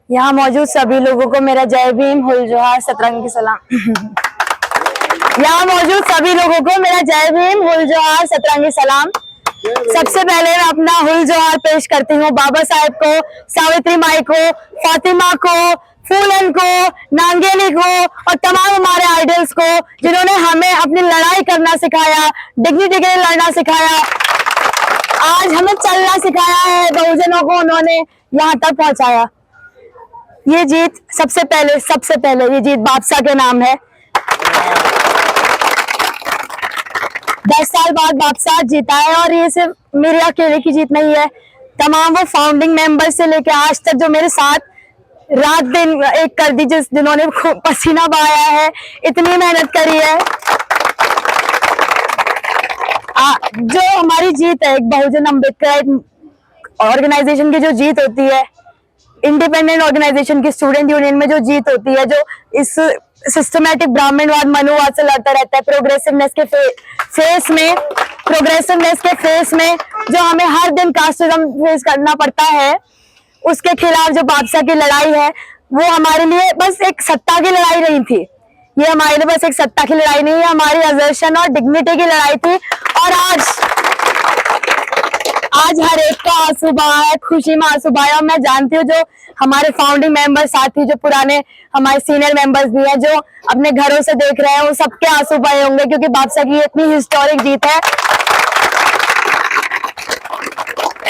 यहाँ मौजूद सभी लोगों को मेरा जय भीम, हुल जोहार, सतरंगी सलाम। यहाँ मौजूद सभी लोगों को मेरा जय भीम, हुल जोहार, सतरंगी सलाम। सबसे पहले मैं अपना हुल जोहार पेश करती हूँ बाबा साहेब को, सावित्री माई को, फातिमा को, फूलन को, नांगेली को और तमाम हमारे आइडल्स को, जिन्होंने हमें अपनी लड़ाई करना सिखाया, डिग्निटी के लिए लड़ना सिखाया, आज हमें चलना सिखाया है। बहुजनों को उन्होंने यहाँ तक पहुंचाया। ये जीत सबसे पहले ये जीत बादशाह के नाम है। 10 साल बाद बादशाह जीता है और ये सिर्फ मेरे अकेले की जीत नहीं है। तमाम वो फाउंडिंग मेंबर से लेकर आज तक जो मेरे साथ रात दिन एक कर दी, जिन्होंने पसीना बहाया है, इतनी मेहनत करी है। जो हमारी जीत है, एक बहुजन अम्बेडकर ऑर्गेनाइजेशन की जो जीत होती है, इंडिपेंडेंट ऑर्गेनाइजेशन की स्टूडेंट यूनियन में जो जीत होती है, जो इस सिस्टमैटिक ब्राह्मणवाद मनुवाद से लड़ता रहता है, प्रोग्रेसिवनेस के फेस में जो हमें हर दिन कास्टिज्म फेस करना पड़ता है, उसके खिलाफ जो बादशाह की लड़ाई है, वो हमारे लिए बस एक सत्ता की लड़ाई नहीं थी। ये हमारे लिए बस एक सत्ता की लड़ाई नहीं है, हमारी असर्शन और डिग्निटी की लड़ाई थी। और आज हर एक का आंसू बहा है, खुशी में आंसू बहा है। और मैं जानती हूँ जो हमारे फाउंडिंग मेंबर साथी, जो पुराने हमारे सीनियर मेंबर्स भी हैं, जो अपने घरों से देख रहे हैं, वो सबके आंसू बहे होंगे, क्योंकि बादशाह की इतनी हिस्टोरिक जीत है।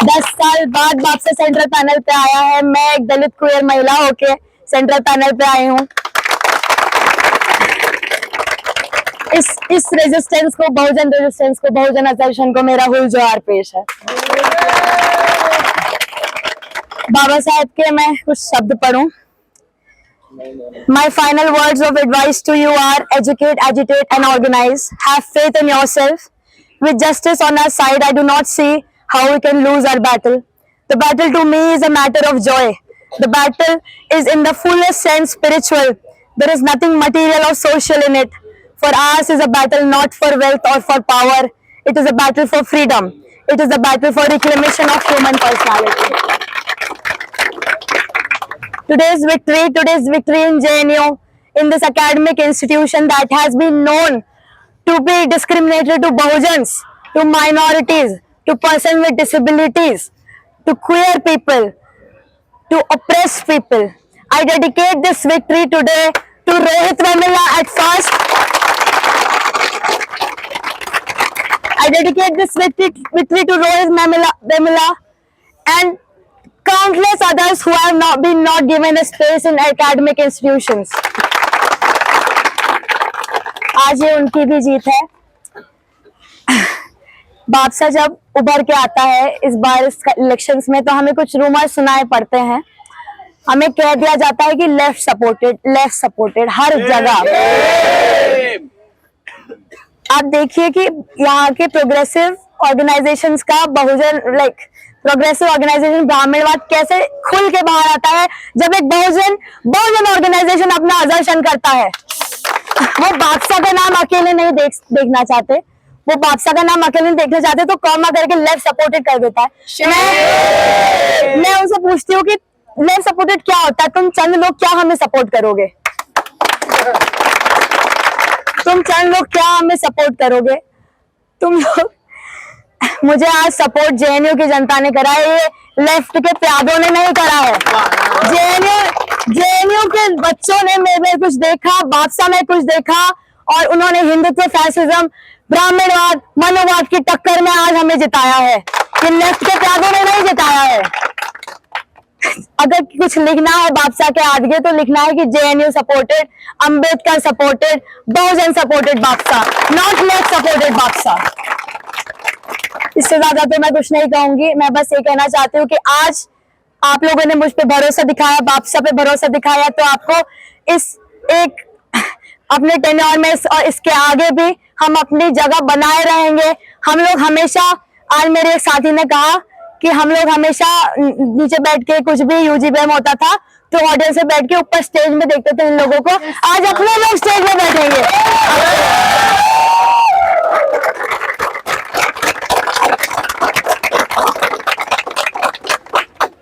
10 साल बाद बादशाह सेंट्रल पैनल पे आया है। मैं एक दलित क्वेयर महिला होके सेंट्रल पैनल पे आई हूँ। इस रेजिस्टेंस को, बहुजन असर्शन को मेरा हुल जोहार पेश है। बाबा साहब के मैं कुछ शब्द पढ़ूं। My final words of advice to you are: educate, agitate and organize. Have faith in yourself. With justice on our side, I do not see how we can lose our battle. The battle to me is a matter of joy. The battle is in the fullest sense spiritual. There is nothing material or social in it. For ours is a battle not for wealth or for power. It is a battle for freedom. It is a battle for reclamation of human personality. Today's victory in JNU, in this academic institution that has been known to be discriminatory to Bahujans, to minorities, to persons with disabilities, to queer people, to oppressed people. I dedicate this victory today to Rohit Vemula at first. I dedicate this victory to Rohit Vemula and countless others who have not been given a space in academic institutions. आज ये उनकी भी जीत है। बादशाह जब उभर के आता है इस बार इस इलेक्शंस में, तो हमें कुछ रूमर सुनाए पड़ते हैं। हमें कह दिया जाता है कि लेफ्ट सपोर्टेड हर जगह। आप देखिए कि यहाँ के प्रोग्रेसिव ऑर्गेनाइजेशंस का प्रोग्रेसिव ऑर्गेनाइजेशन ब्राह्मणवाद कैसे खुल के बाहर आता है, जब एक बहुजन ऑर्गेनाइजेशन अपना असर्शन करता है। वो बादशाह का नाम अकेले नहीं देखना चाहते, वो बादशाह का नाम अकेले नहीं देखना चाहते, तो कॉमा करके लेफ्ट सपोर्टेड कर देता है। मैं उनसे पूछती हूँ कि लेफ्ट सपोर्टेड क्या होता है? तुम चंद लोग क्या हमें सपोर्ट करोगे? तुम लोग मुझे आज सपोर्ट जेएनयू की जनता ने करा है, ये लेफ्ट के प्यादों ने नहीं करा है। जेएनयू के बच्चों ने मेरे कुछ देखा, बादशाह में कुछ देखा, और उन्होंने हिंदुत्व, फैसिज्म, ब्राह्मणवाद, मनुवाद की टक्कर में आज हमें जिताया है। ये लेफ्ट के प्यादों ने नहीं जिताया है। अगर कुछ लिखना है बादशाह के आगे, तो लिखना है कि जेएनयू सपोर्टेड, अंबेडकर सपोर्टेड, बहुजन सपोर्टेड बादशाह, नॉट लेफ्ट सपोर्टेड बादशाह। इससे ज्यादा तो मैं कुछ नहीं कहूंगी। मैं बस ये कहना चाहती हूँ कि आज आप लोगों ने मुझ पे भरोसा दिखाया, बादशाह पे भरोसा दिखाया, तो आपको अपने टेन्योर में और इसके आगे भी हम अपनी जगह बनाए रहेंगे। हम लोग हमेशा, आज मेरे एक साथी ने कहा कि हम लोग हमेशा नीचे बैठ के, कुछ भी यूजीबीएम होता था तो ऑडियंस से बैठ के ऊपर स्टेज में देखते थे इन लोगों को, आज अपने लोग स्टेज में बैठेंगे।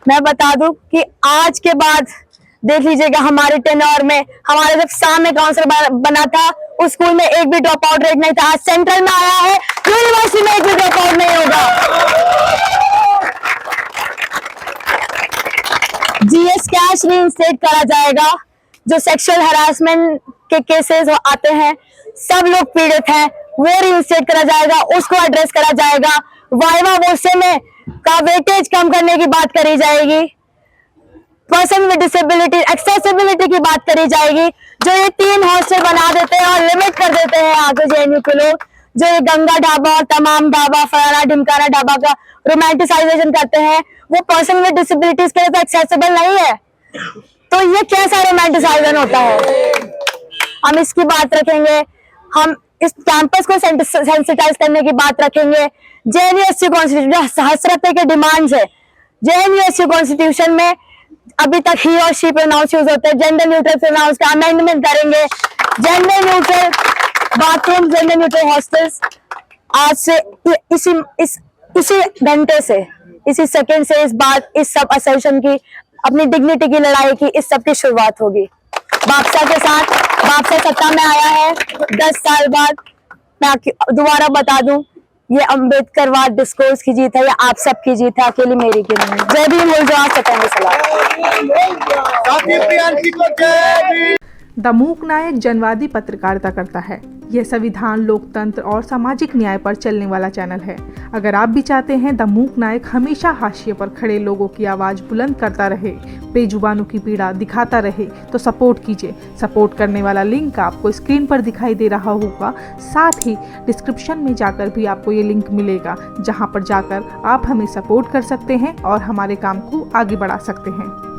मैं बता दूं कि आज के बाद देख लीजिएगा हमारे टेन्योर में, हमारे जब सामने काउंसलर बना था उस स्कूल में एक भी ड्रॉप आउट रेट नहीं था। आज सेंट्रल में आया है, यूनिवर्सिटी में एक भी ड्रॉप आउट नहीं होगा। जीएस कैश रीइंस्टेट करा जाएगा। जो सेक्सुअल हरासमेंट के केसेस आते हैं, सब लोग पीड़ित हैं, वो रीइंस्टेट करा जाएगा, उसको एड्रेस करा जाएगा। वाइवा वोसे में का वेटेज कम करने की बात करी जाएगी। पर्सन विद डिसेबिलिटी एक्सेसिबिलिटी की बात करी जाएगी। जो ये 3 हॉस्टल बना देते हैं और लिमिट कर देते हैं आगे जेएनयू के लोग, जो ये गंगा ढाबा और तमाम ढाबा फलाना ढिमकाना ढाबा का रोमांटिसाइजेशन करते हैं, वो पर्सन विद डिसेबिलिटीज के लिए तो एक्सेसिबल नहीं है। तो ये कैसा रोमांटिसाइजेशन होता है? हम इसकी बात रखेंगे, हम इस कैंपस को सेंसिटाइज करने की बात रखेंगे। जेएनयू कॉन्स्टिट्यूशन हसरत के डिमांड्स है। जेएनयू कॉन्स्टिट्यूशन में अभी तक ही और शी प्रोनाउंस यूज होते हैं, जेंडर न्यूट्रल प्रोनाउंस का अमेंडमेंट करेंगे। Gender neutral bathroom, gender neutral hostels आज से इसी घंटे से, इसी सेकंड से इस सब असर्शन की, अपनी डिग्निटी की लड़ाई की, इस सब की शुरुआत होगी। बापसा के साथ, बापसा सत्ता में आया है 10 साल बाद। मैं दोबारा बता दूं, ये अम्बेडकरवाद डिस्कोर्स की जीत है, ये आप सब की जीत है, अकेली मेरी की नहीं। जय भीम, बोल जो आज सत्यांगी सलाम। द मूक नायक जनवादी पत्रकारिता करता है। यह संविधान, लोकतंत्र और सामाजिक न्याय पर चलने वाला चैनल है। अगर आप भी चाहते हैं द मूक नायक हमेशा हाशिए पर खड़े लोगों की आवाज़ बुलंद करता रहे, बेजुबानों की पीड़ा दिखाता रहे, तो सपोर्ट कीजिए। सपोर्ट करने वाला लिंक आपको स्क्रीन पर दिखाई दे रहा होगा। साथ ही डिस्क्रिप्शन में जाकर भी आपको ये लिंक मिलेगा, जहाँ पर जाकर आप हमें सपोर्ट कर सकते हैं और हमारे काम को आगे बढ़ा सकते हैं।